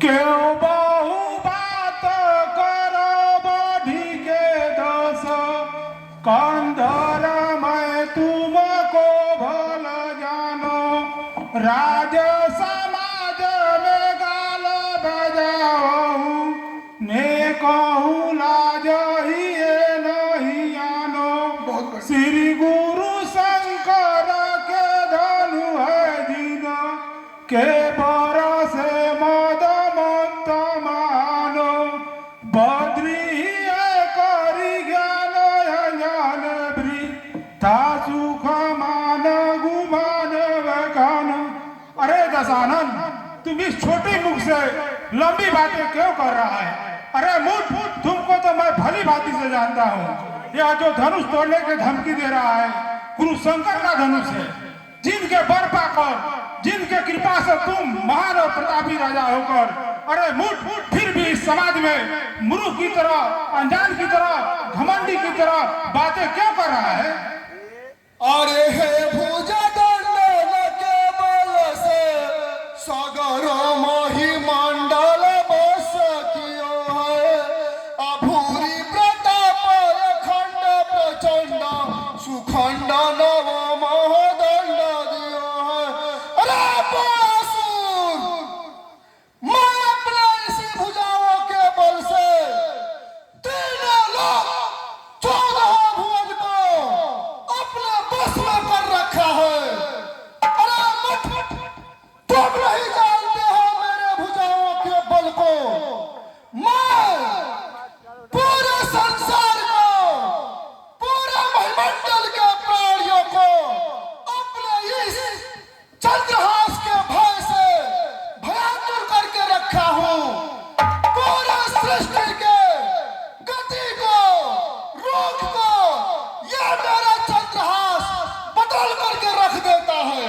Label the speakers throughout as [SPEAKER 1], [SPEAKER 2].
[SPEAKER 1] क्यों बहु बात करो बढ़ी के दोष कंधर मैं तुमको भल जानो राज समाज में गाल बजाऊं मैं कहूँ लाज ही नहीं आनो श्री गुरु शंकर के धनु है दिन के बरसे मद मत मानो बद्री करी ज्ञान ज्ञान वृथा सुख मान गुमान वकान। अरे दशानन, तुम इस छोटी मुख से लंबी बातें क्यों कर रहा है? अरे मुठ तुमको तो मैं भली भांति से जानता हूँ। यह जो धनुष तोड़ने की धमकी दे रहा है गुरु शंकर का धनुष है, जिनके बर पाकर जिनके कृपा से तुम महान और प्रतापी राजा होकर अरे मुठ फिर भी इस समाज में मूर्ख की तरह, अनजान की तरह, घमंडी की तरह बातें क्यों कर रहा है?
[SPEAKER 2] अरे हे भुजा दंड के बल से सागर मही मंडल बस कियो है अभूरी प्रताप अखंड प्रचंड सुखंड नव महदंड दियो है। अरे बासुर, मैं अपने इसी भुजाओं के बल से 3 लाख 14 भुवन को अपने बस में कर रखा है। अरे मत तुम नहीं जानते हो मेरे भुजाओं के बल को। मैं पूरे संसार को, पूरे मंडल के प्राणियों को अपने इस चंद्रहास के भय से भयंकर करके रखा हूँ। पूरे सृष्टि के गति को, रूप को यह मेरा चंद्रहास बदल करके रख देता है।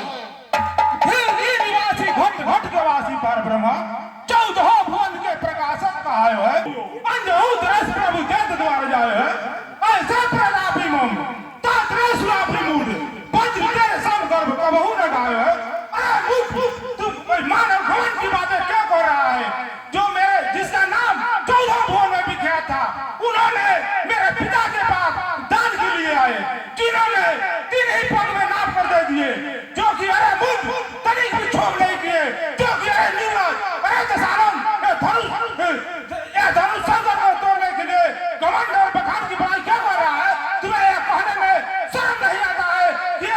[SPEAKER 1] निवासी घट के वासी पर ब्रह्मा 14 भुवन के प्रकाशक कहायो है अंजहूत रस प्रभु जंत द्वार जायो है ऐसे प्रलापी मम तात्रे सुलापी मूड वज्र तेरे सम गर्भ कबहू न गायो है। अरे मुख तुम मानव घमंड की बातें क्यों कर रहा है? जो मेरे जिसका नाम 14 भुवन में विख्यात था उन्होंने मेरे पिता के पास दान के लिए आए, जिन्होंने 3 ही पग में नाप कर दे दिए, जो कि अरे मुख तनिक भी छोड़ नहीं किए, जो कि अरे नीरज, अरे दशानन, ये धनुष शंकर को तोड़ने के लिए घमंड और बखान की बड़ाई क्या कर रहा है? तुम्हें यह कहने में शर्म नहीं आता है कि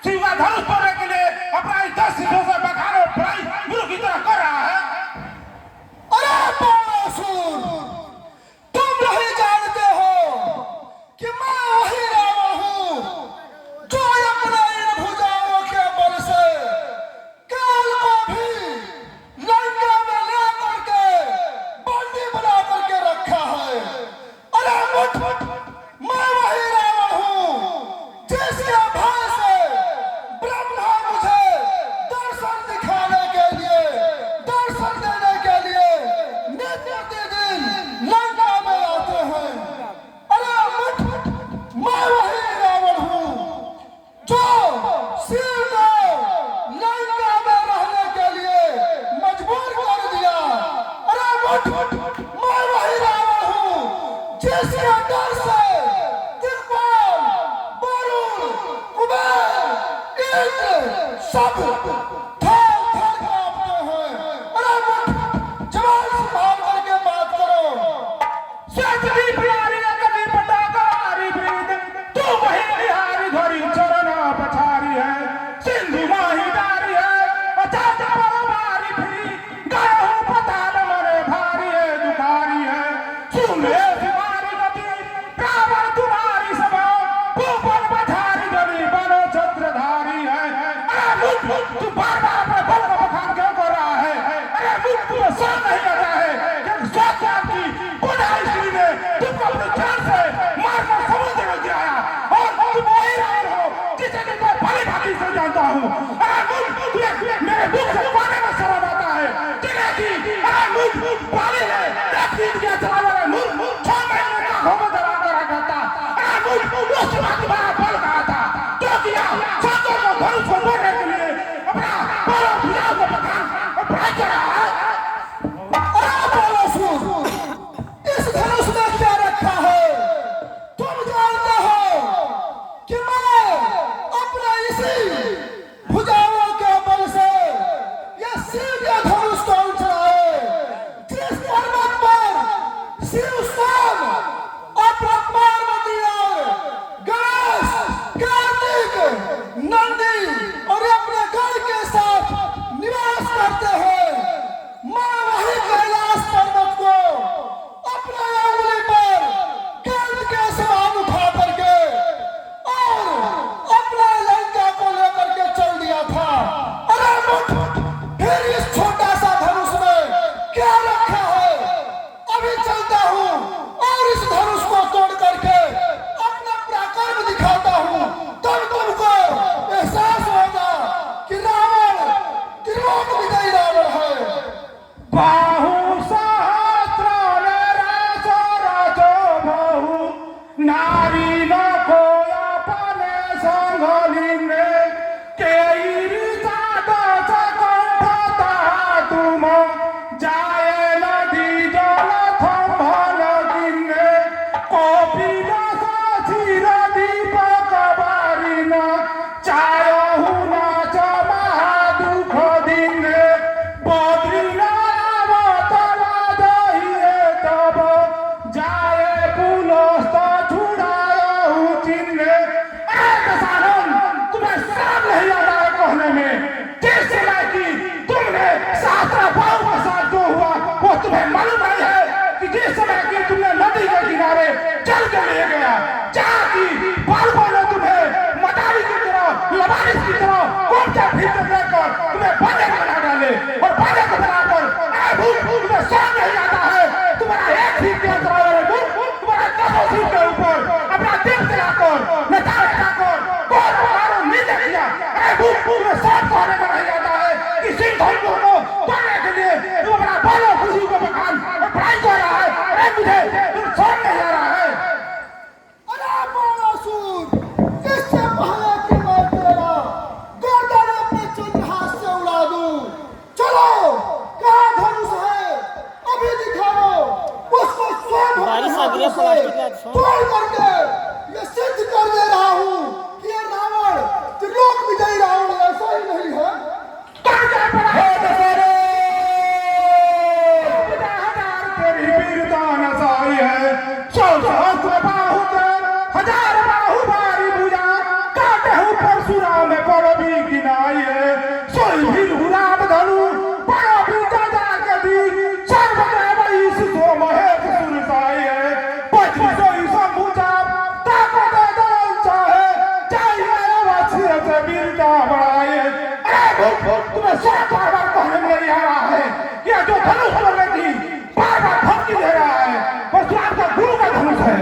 [SPEAKER 1] शिव का धनुष तोड़ने के लिए अपना 10 सिद्धों से बखान और बड़ाई गुरु की तरह कर रहा है?
[SPEAKER 2] अरे बासुर, तुम नहीं जानते हो कि मैं वही रावण हूँ जो अपने इन भुजाओं के बल से काल को भी लंका में ले करके बंदी बना करके रखा है। अरे मुठ मैं वही रावण हूँ जिसके भय से ब्रह्मा मुझे दर्शन दिखाने के लिए, दर्शन देने के लिए नित्य दिन लंका में आते हैं। अरे मुठ मैं वही रावण हूँ जो शिव को लंका में रहने के लिए मजबूर कर दिया। अरे मुठ मैं वही रावण हूँ जिसके डर से दिक्पाल, वरुण, कुबेर, इंद्र सब थर थर कांपते हैं। अरे मुठ जवान संभाल करके बात करो।
[SPEAKER 1] सचदी प्यारी कभी पटाकारी प्रीत तू वही बिहारी धरी चरण पछारी है सिंधु माही डारी है अचात बरबारी फिरी गए हो पताल मरे भारी है दुखारी है सुने तुम्हारी गति रावण तुम्हारी सभा भूपन पछारी गली बनो छत्रधारी है। अरे मुझ तू बार-बार अपने बल का बखान क्यों कर रहा है? अरे मुझ तुम्हें समझ नहीं आता है कि 100 साल की बुढ़ाई स्त्री ने तुमको अपने जान से मारकर समुद्र में गिराया और तुम वही रावण हो जिसे कि मैं भली भांति से जानता हूँ। अरे मुझ तुम्हें मेरे मुख से पाने में शर्म आता है जिन्हें कि अरे मुझ पानी है एक दिन के चला वाले मुझ 6 महीने का घोंघ दबा कर रखा था। अरे मुझ उस वक्त बड़ा बल कहा था जो किया शंकर को धनुष को तोड़ने के लिए अपना बल भुजाओं को पकड़ और भाग कर रहा है। जिस समय की तुमने नदी के किनारे चल के ले गया, जहाँ की बालकों ने तुम्हें मदारी की तरह, लबारिश की तरह कोपचा भीतर लेकर तुम्हें बांधे बना डाले और बांधे को बनाकर तुम्हें सौंप नहीं आता है। तुम्हारा एक सीट के अंतराल तुम्हारा 10 सीट के ऊपर अपना दिल चलाकर नचा नचाकर बहुत मारो नीचे किया। तुम्हें सौंप होने का नहीं आता है कि सिंह धोनी को तोड़ने के लिए तुम अपना बालों खुशी को बखान और पढ़ाई कर रहा है। अरे मुझे तुम सौंप नहीं आ रहा है।
[SPEAKER 2] अरे बाणासुर, इससे पहले कि मैं तेरा गर्दन अपने चंद्रहास से उड़ा दूं, चलो कहाँ धनुष है अभी दिखाओ, उसको स्वयं
[SPEAKER 3] बारिश आ गई है, प्लास्टिक का छोड़।
[SPEAKER 2] तोड़ करके ये सिद्ध कर दे रहा हूँ कि ये रावण त्रिलोक विजयी रावण ऐसा ही नहीं है।
[SPEAKER 1] तेरी वीरता नसाई है, 100 सहस्त्र बाहु के 1000 बाहु भारी भुजा, काटे हूँ परशुराम पर भी गिनाई है। सोई भी राम धनु बड़ा भी जा के दी, सर्वदेव ईश सो महेश सुरसाई है। पची सोई शंभु चाप ताकत दल चाहे, चाहिए वत्स्य से वीरता बढ़ाई है। अरे तुम्हें 100 बार कहने में नहीं आ रहा है, ये जो धनुष पर थी बार बार धमकी दे रहा है, परशुराम का गुरु का धनुष है।